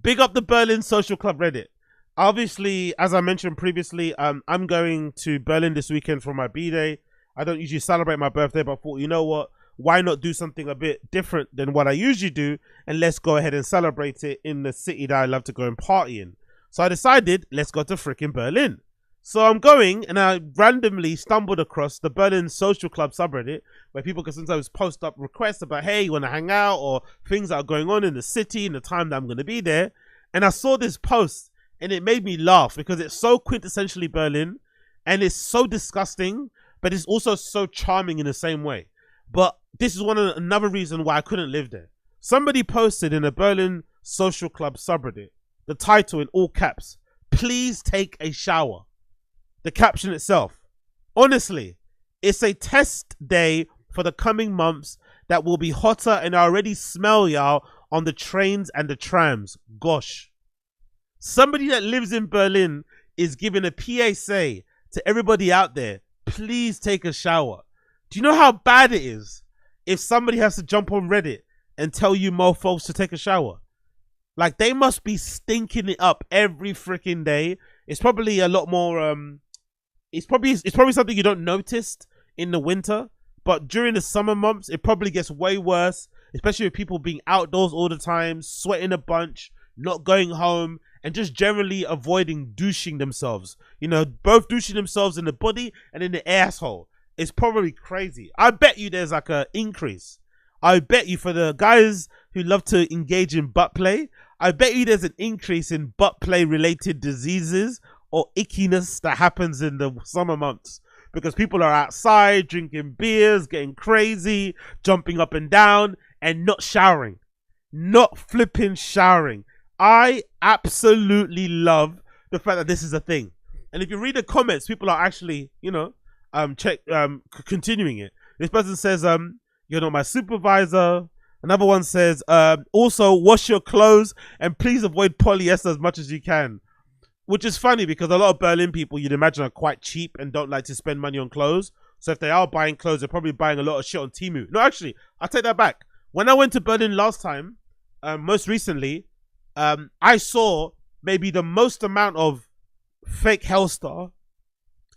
Big up the Berlin Social Club Reddit. Obviously, as I mentioned previously, I'm going to Berlin this weekend for my B-Day. I don't usually celebrate my birthday, but I thought, you know what? Why not do something a bit different than what I usually do? And let's go ahead and celebrate it in the city that I love to go and party in. So I decided, let's go to freaking Berlin. So I'm going, and I randomly stumbled across the Berlin Social Club subreddit, where people can sometimes post up requests about, hey, you want to hang out, or things that are going on in the city and the time that I'm going to be there. And I saw this post, and it made me laugh because it's so quintessentially Berlin, and it's so disgusting, but it's also so charming in the same way. But this is another reason why I couldn't live there. Somebody posted in a Berlin Social Club subreddit, the title in all caps, "Please take a shower." The caption itself, honestly, it's a test day for the coming months that will be hotter, and I already smell y'all on the trains and the trams. Gosh. Somebody that lives in Berlin is giving a PSA to everybody out there. Please take a shower. Do you know how bad it is if somebody has to jump on Reddit and tell you mofos to take a shower? Like, they must be stinking it up every freaking day. It's probably a lot more, it's probably something you don't notice in the winter, but during the summer months, it probably gets way worse, especially with people being outdoors all the time, sweating a bunch, not going home, and just generally avoiding douching themselves. You know, both douching themselves in the body and in the asshole. It's probably crazy. I bet you there's like an increase. I bet you for the guys who love to engage in butt play, I bet you there's an increase in butt play related diseases or ickiness that happens in the summer months, because people are outside drinking beers, getting crazy, jumping up and down, and not showering. Not flipping showering. I absolutely love the fact that this is a thing. And if you read the comments, people are actually, you know, continuing it. This person says, you're not my supervisor. Another one says, also wash your clothes and please avoid polyester as much as you can. Which is funny because a lot of Berlin people, you'd imagine, are quite cheap and don't like to spend money on clothes. So if they are buying clothes, they're probably buying a lot of shit on Temu. No, actually, I'll take that back. When I went to Berlin last time, most recently, I saw maybe the most amount of fake Hellstar.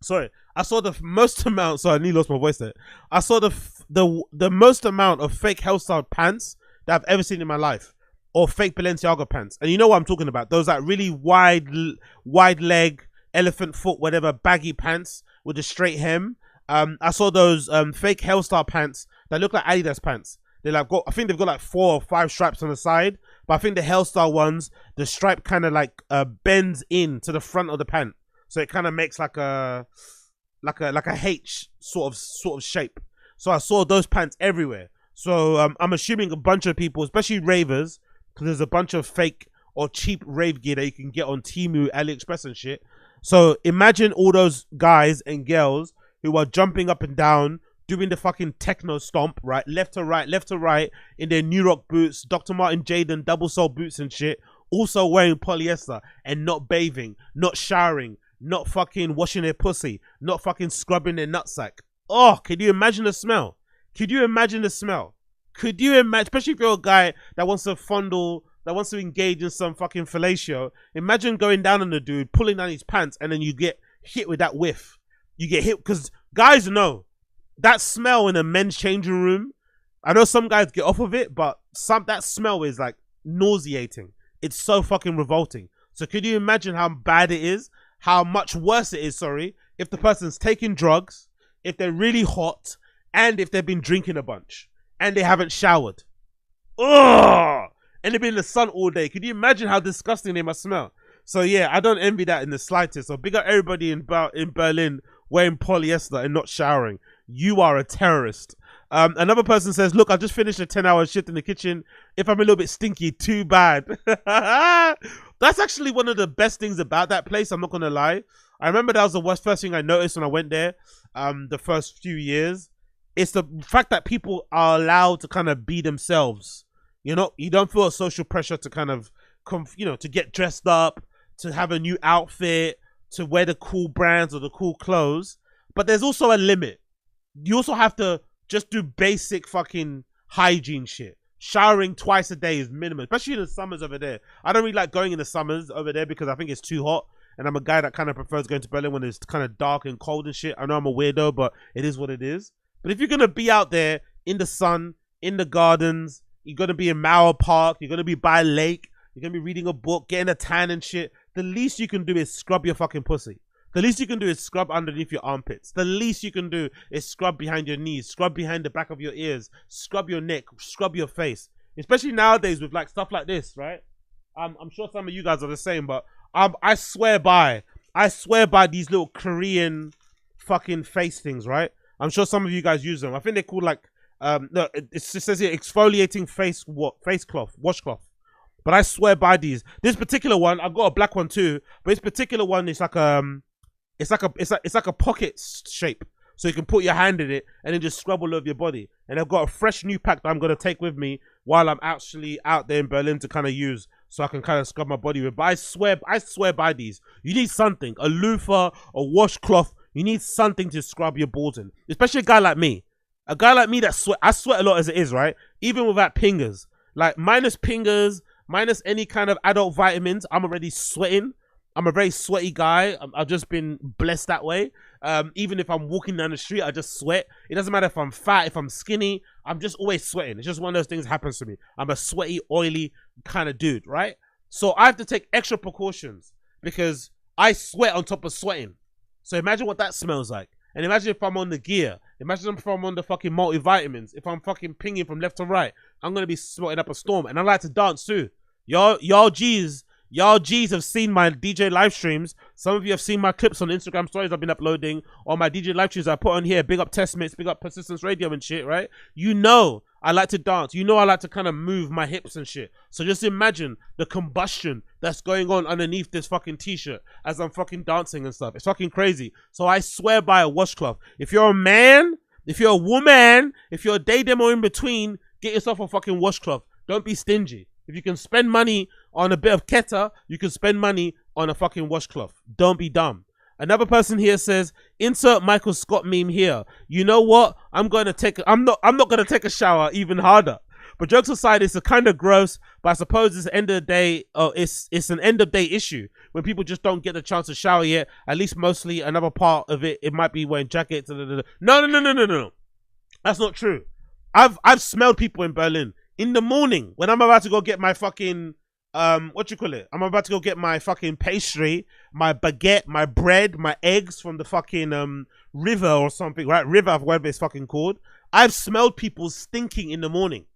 Sorry, I saw the most amount. Sorry, I nearly lost my voice there. I saw the most amount of fake Hellstar pants that I've ever seen in my life, or fake Balenciaga pants. And you know what I'm talking about? Those like really wide leg, elephant foot, whatever, baggy pants with a straight hem. I saw those fake Hellstar pants that look like Adidas pants. They like I think they've got like 4 or 5 stripes on the side, but I think the Hellstar ones, the stripe kind of like bends in to the front of the pant, so it kind of makes like a H sort of shape. So I saw those pants everywhere. So I'm assuming a bunch of people, especially ravers, because there's a bunch of fake or cheap rave gear that you can get on Temu, AliExpress and shit. So imagine all those guys and girls who are jumping up and down, doing the fucking techno stomp, right? Left to right, in their New Rock boots, Dr. Martin Jaden double sole boots and shit, also wearing polyester and not bathing, not showering, not fucking washing their pussy, not fucking scrubbing their nutsack. Oh, can you imagine the smell? Could you imagine the smell? Could you imagine, especially if you're a guy that wants to fondle, that wants to engage in some fucking fellatio, imagine going down on the dude, pulling down his pants, and then you get hit with that whiff. You get hit, because guys know, that smell in a men's changing room, I know some guys get off of it, but that smell is like nauseating. It's so fucking revolting. So could you imagine how bad it is? How much worse it is, sorry, if the person's taking drugs, if they're really hot, and if they've been drinking a bunch, and they haven't showered. Ugh! And they've been in the sun all day. Could you imagine how disgusting they must smell? So yeah, I don't envy that in the slightest. So big up everybody in Berlin wearing polyester and not showering. You are a terrorist. Another person says, look, I just finished a 10-hour shift in the kitchen. If I'm a little bit stinky, too bad. That's actually one of the best things about that place, I'm not going to lie. I remember that was the first thing I noticed when I went there the first few years. It's the fact that people are allowed to kind of be themselves. You know, you don't feel a social pressure to kind of, to get dressed up, to have a new outfit, to wear the cool brands or the cool clothes. But there's also a limit. You also have to just do basic fucking hygiene shit. Showering twice a day is minimum, especially in the summers over there. I don't really like going in the summers over there because I think it's too hot. And I'm a guy that kind of prefers going to Berlin when it's kind of dark and cold and shit. I know I'm a weirdo, but it is what it is. But if you're going to be out there in the sun, in the gardens, you're going to be in Mauer Park, you're going to be by a lake, you're going to be reading a book, getting a tan and shit, the least you can do is scrub your fucking pussy. The least you can do is scrub underneath your armpits. The least you can do is scrub behind your knees, scrub behind the back of your ears, scrub your neck, scrub your face. Especially nowadays with like stuff like this, right? I'm sure some of you guys are the same, but I swear by these little Korean fucking face things, right? I'm sure some of you guys use them. I think they're called like, no, it just says here exfoliating face cloth, washcloth. But I swear by these. This particular one, I've got a black one too, but this particular one is like it's like a pocket shape, so you can put your hand in it and then just scrub all over your body. And I've got a fresh new pack that I'm gonna take with me while I'm actually out there in Berlin to kind of use, so I can kind of scrub my body with. But I swear by these. You need something, a loofah, a washcloth. You need something to scrub your balls in, especially a guy like me that sweat. I sweat a lot as it is, right? Even without pingers, like minus pingers, minus any kind of adult vitamins, I'm already sweating. I'm a very sweaty guy. I've just been blessed that way. Even if I'm walking down the street, I just sweat. It doesn't matter if I'm fat, if I'm skinny, I'm just always sweating. It's just one of those things that happens to me. I'm a sweaty, oily kind of dude, right? So I have to take extra precautions because I sweat on top of sweating. So imagine what that smells like. And imagine if I'm on the gear. Imagine if I'm on the fucking multivitamins. If I'm fucking pinging from left to right, I'm going to be sweating up a storm. And I like to dance too. Y'all G's have seen my DJ live streams. Some of you have seen my clips on Instagram stories I've been uploading, or my DJ live streams I put on here. Big up Testmates, big up Persistence Radio and shit, right? You know I like to dance. You know I like to kind of move my hips and shit. So just imagine the combustion that's going on underneath this fucking t-shirt as I'm fucking dancing and stuff. It's fucking crazy. So I swear by a washcloth. If you're a man, if you're a woman, if you're a daydem or in between, get yourself a fucking washcloth. Don't be stingy. If you can spend money on a bit of keta, you can spend money on a fucking washcloth. Don't be dumb. Another person here says, insert Michael Scott meme here. You know what? I'm not gonna take a shower even harder. But jokes aside, it's a kind of gross, but I suppose it's the end of the day, it's an end of day issue when people just don't get the chance to shower yet. At least mostly another part of it might be wearing jackets. No. That's not true. I've smelled people in Berlin. In the morning, when I'm about to go get my fucking, I'm about to go get my fucking pastry, my baguette, my bread, my eggs from the fucking river or something, right? River, whatever it's fucking called. I've smelled people stinking in the morning.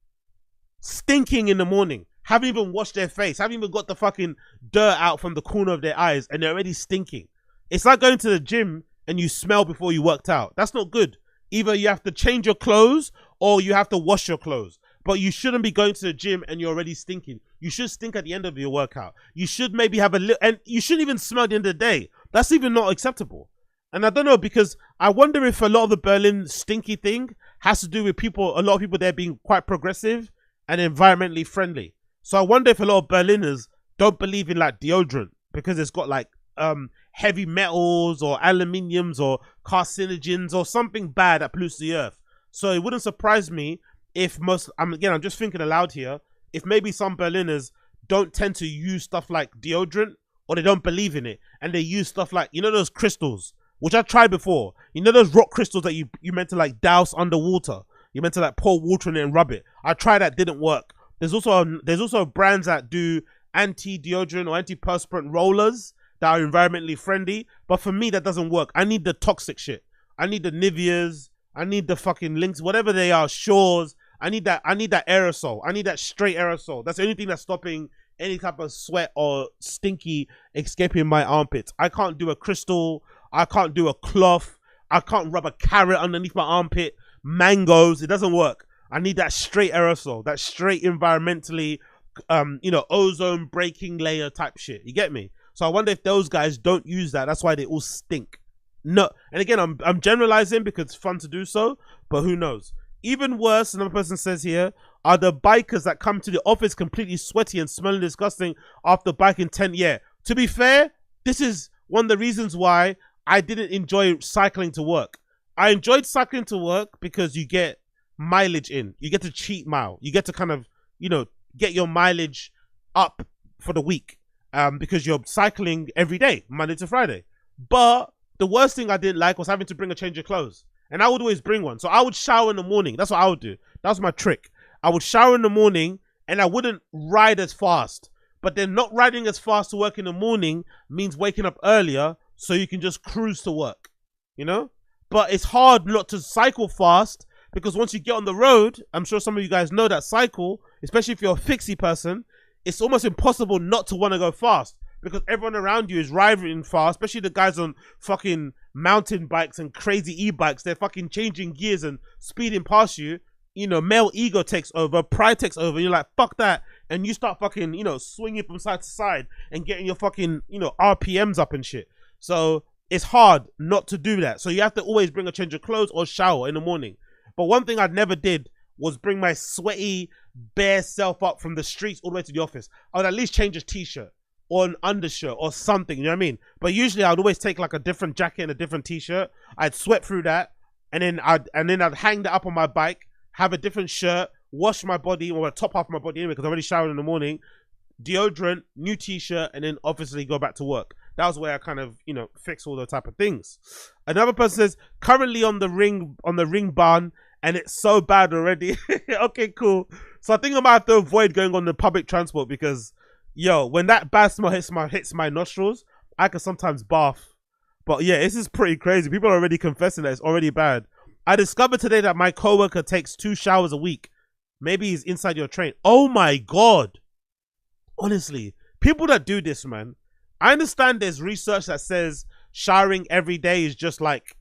Haven't even washed their face. Haven't even got the fucking dirt out from the corner of their eyes, and they're already stinking. It's like going to the gym and you smell before you worked out. That's not good. Either you have to change your clothes or you have to wash your clothes. But you shouldn't be going to the gym and you're already stinking. You should stink at the end of your workout. You should maybe have a little, and you shouldn't even smell at the end of the day. That's even not acceptable. And I don't know, because I wonder if a lot of the Berlin stinky thing has to do with a lot of people there being quite progressive and environmentally friendly. So I wonder if a lot of Berliners don't believe in like deodorant because it's got like heavy metals or aluminiums or carcinogens or something bad that pollutes the earth. So it wouldn't surprise me if I'm just thinking aloud here, if maybe some Berliners don't tend to use stuff like deodorant, or they don't believe in it, and they use stuff like, you know, those crystals, which I've tried before. You know those rock crystals that you meant to like douse underwater? You meant to like pour water in it and rub it. I tried that, didn't work. There's also brands that do anti-deodorant or antiperspirant rollers that are environmentally friendly, but for me that doesn't work. I need the toxic shit. I need the Niveas. I need the fucking Lynx, whatever they are, Shores. I need that aerosol. I need that straight aerosol. That's the only thing that's stopping any type of sweat or stinky escaping my armpits. I can't do a crystal. I can't do a cloth. I can't rub a carrot underneath my armpit. Mangoes. It doesn't work. I need that straight aerosol. That straight environmentally, ozone breaking layer type shit. You get me? So I wonder if those guys don't use that. That's why they all stink. No. And again, I'm generalizing because it's fun to do so, but who knows? Even worse, another person says here, are the bikers that come to the office completely sweaty and smelling disgusting after biking 10 years. To be fair, this is one of the reasons why I didn't enjoy cycling to work. I enjoyed cycling to work because you get mileage in. You get to cheat mile. You get to kind of get your mileage up for the week, because you're cycling every day, Monday to Friday. But the worst thing I didn't like was having to bring a change of clothes. And I would always bring one. So I would shower in the morning. That's what I would do. That was my trick. I would shower in the morning and I wouldn't ride as fast. But then not riding as fast to work in the morning means waking up earlier so you can just cruise to work, But it's hard not to cycle fast, because once you get on the road, I'm sure some of you guys know that cycle, especially if you're a fixie person, it's almost impossible not to want to go fast, because everyone around you is riding fast, especially the guys on fucking mountain bikes and crazy e-bikes. They're fucking changing gears and speeding past you. Male ego takes over, pride takes over, and you're like, fuck that. And you start fucking, swinging from side to side and getting your fucking, RPMs up and shit. So it's hard not to do that. So you have to always bring a change of clothes or shower in the morning. But one thing I never did was bring my sweaty, bare self up from the streets all the way to the office. I would at least change a t-shirt or an undershirt or something, you know what I mean? But usually I'd always take like a different jacket and a different t-shirt. I'd sweat through that, and then I'd hang that up on my bike, have a different shirt, wash my body, or the top half of my body anyway, because I already showered in the morning, deodorant, new t-shirt, and then obviously go back to work. That was where I kind of, fix all those type of things. Another person says, currently on the ring barn, and it's so bad already. Okay, cool. So I think I might have to avoid going on the public transport, because, when that bad smell hits my nostrils, I can sometimes barf. But yeah, this is pretty crazy. People are already confessing that it's already bad. I discovered today that my coworker takes 2 showers a week. Maybe he's inside your train. Oh my God. Honestly, people that do this, man. I understand there's research that says showering every day is just like,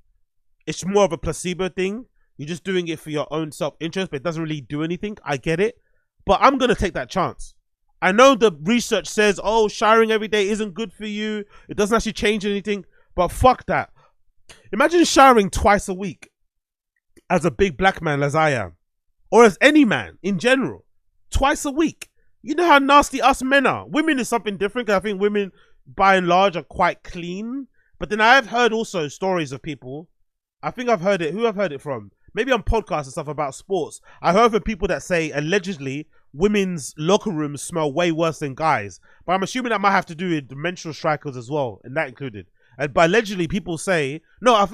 it's more of a placebo thing. You're just doing it for your own self-interest, but it doesn't really do anything. I get it. But I'm going to take that chance. I know the research says, showering every day isn't good for you. It doesn't actually change anything. But fuck that. Imagine showering twice a week as a big black man as I am. Or as any man in general. Twice a week. You know how nasty us men are. Women is something different, because I think women, by and large, are quite clean. But then I've heard also stories of people. I think I've heard it. Who I've heard it from? Maybe on podcasts and stuff about sports. I heard from people that say allegedly women's locker rooms smell way worse than guys. But I'm assuming that might have to do with the menstrual cycles as well, and that included. But allegedly people say, that's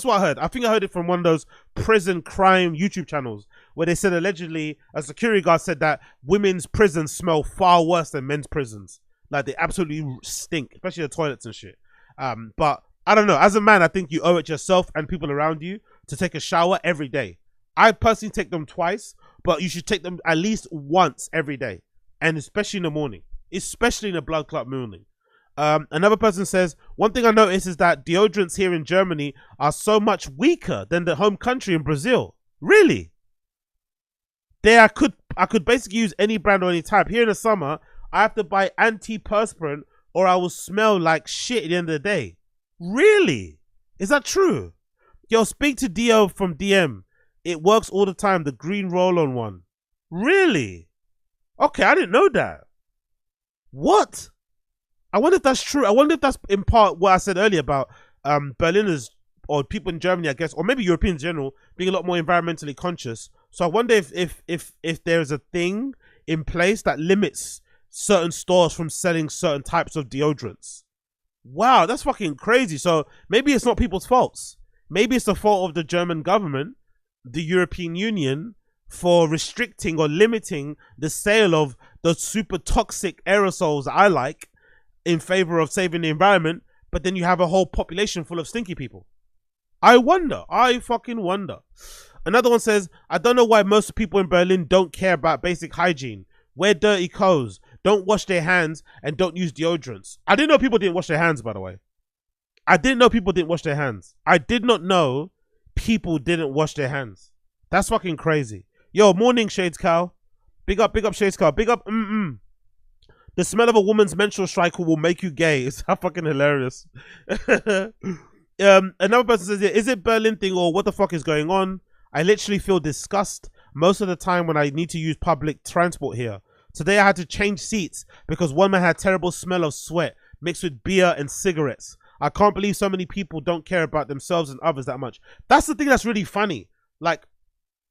what I heard. I think I heard it from one of those prison crime YouTube channels, where they said allegedly a security guard said that women's prisons smell far worse than men's prisons. Like, they absolutely stink, especially the toilets and shit. But I don't know. As a man, I think you owe it to yourself and people around you to take a shower every day. I personally take them twice, but you should take them at least once every day. And especially in the morning. Especially in a blood clot morning. Another person says, one thing I noticed is that deodorants here in Germany are so much weaker than the home country in Brazil. Really? There I could basically use any brand or any type. Here in the summer, I have to buy antiperspirant or I will smell like shit at the end of the day. Really? Is that true? Yo, speak to Dio from DM. It works all the time, the green roll-on one. Really? Okay, I didn't know that. What? I wonder if that's true. I wonder if that's in part what I said earlier about Berliner'S, or people in Germany, I guess, or maybe Europeans in general, being a lot more environmentally conscious. So I wonder if there's a thing in place that limits certain stores from selling certain types of deodorants. Wow, that's fucking crazy. So maybe it's not people's faults. Maybe it's the fault of the German government, the European Union, for restricting or limiting the sale of the super toxic aerosols that I like, in favor of saving the environment, but then you have a whole population full of stinky people. I fucking wonder. Another one says, I don't know why most people in Berlin don't care about basic hygiene. Wear dirty clothes, don't wash their hands, and don't use deodorants. I didn't know people didn't wash their hands, by the way. I didn't know people didn't wash their hands. I did not know people didn't wash their hands. That's fucking crazy. Yo, morning, Shades Cow. Big up, Shades Cow. Big up, The smell of a woman's menstrual cycle will make you gay. It's fucking hilarious. Another person says, is it Berlin thing or what the fuck is going on? I literally feel disgust most of the time when I need to use public transport here. Today I had to change seats because one man had terrible smell of sweat mixed with beer and cigarettes. I can't believe so many people don't care about themselves and others that much. That's the thing that's really funny. Like,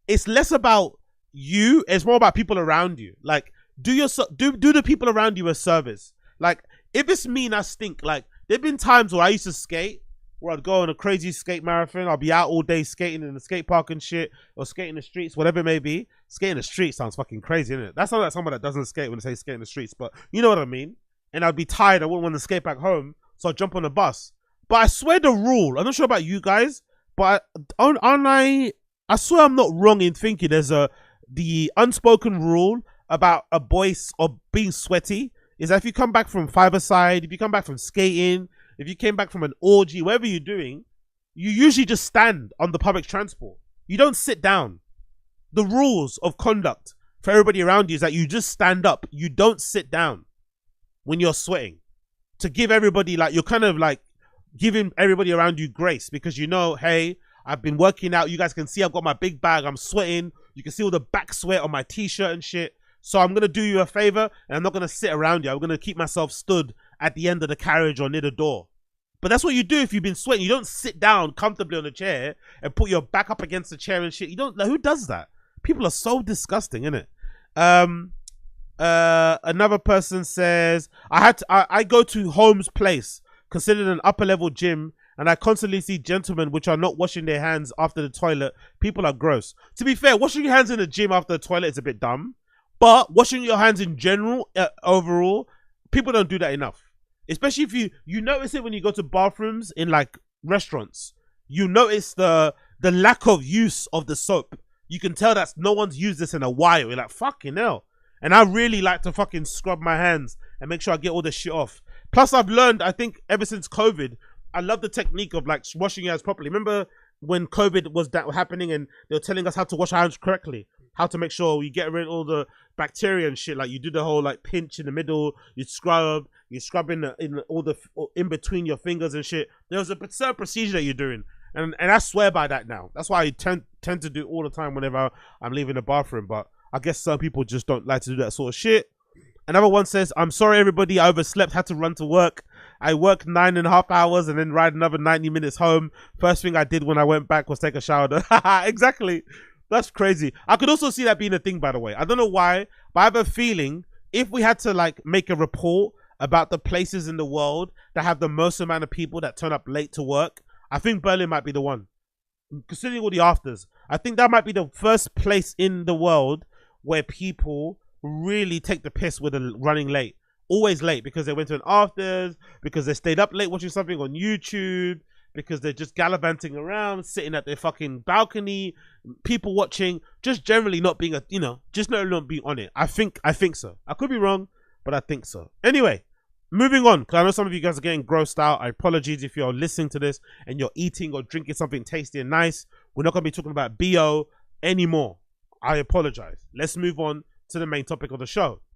it's less about it's more about people around you. Like, do the people around you a service. Like, if it's me and I stink, like, there've been times where I used to skate, where I'd go on a crazy skate marathon. I'll be out all day skating in the skate park and shit, or skating the streets, whatever it may be. Skating the streets sounds fucking crazy, isn't it? That sounds like someone that doesn't skate when they say skate in the streets, but you know what I mean. And I'd be tired. I wouldn't want to skate back home, so I'd jump on the bus. But I swear the rule, I'm not sure about you guys, but I swear I'm not wrong in thinking there's the unspoken rule about a boy or being sweaty is that if you come back from five-a-side, if you come back from skating, if you came back from an orgy, whatever you're doing, you usually just stand on the public transport. You don't sit down. The rules of conduct for everybody around you is that you just stand up. You don't sit down when you're sweating. To give everybody, like, you're kind of like giving everybody around you grace, because you know, hey, I've been working out. You guys can see I've got my big bag. I'm sweating. You can see all the back sweat on my t-shirt and shit. So I'm going to do you a favor, and I'm not going to sit around you. I'm going to keep myself stood at the end of the carriage or near the door. But that's what you do if you've been sweating. You don't sit down comfortably on a chair and put your back up against the chair and shit. You don't, like, who does that? People are so disgusting, innit? Another person says, I go to Holmes Place, considered an upper level gym, and I constantly see gentlemen which are not washing their hands after the toilet. People are gross. To be fair, washing your hands in the gym after the toilet is a bit dumb. But washing your hands in general, overall, people don't do that enough. Especially if you notice it when you go to bathrooms in like restaurants. You notice the lack of use of the soap. You can tell that no one's used this in a while. You're like, fucking hell. And I really like to fucking scrub my hands and make sure I get all the shit off. Plus, I've learned, I think, ever since COVID, I love the technique of like washing your hands properly. Remember when COVID was happening and they were telling us how to wash our hands correctly? How to make sure you get rid of all the bacteria and shit. Like, you do the whole like pinch in the middle, you scrub in between your fingers and shit. There's a certain procedure that you're doing, and I swear by that now. That's why I tend to do all the time whenever I'm leaving the bathroom. But I guess some people just don't like to do that sort of shit. Another one says, I'm sorry everybody, I overslept, had to run to work. I worked 9.5 hours and then ride another 90 minutes home. First thing I did when I went back was take a shower. Exactly. That's crazy. I could also see that being a thing, by the way. I don't know why, but I have a feeling if we had to like make a report about the places in the world that have the most amount of people that turn up late to work, I think Berlin might be the one. Considering all the afters, I think that might be the first place in the world where people really take the piss with running late. Always late because they went to an afters, because they stayed up late watching something on YouTube, because they're just gallivanting around, sitting at their fucking balcony, people watching, just generally not being just not being on it. I think so. I could be wrong, but I think so. Anyway, moving on, because I know some of you guys are getting grossed out. I apologize if you're listening to this and you're eating or drinking something tasty and nice. We're not going to be talking about BO anymore. I apologize. Let's move on to the main topic of the show.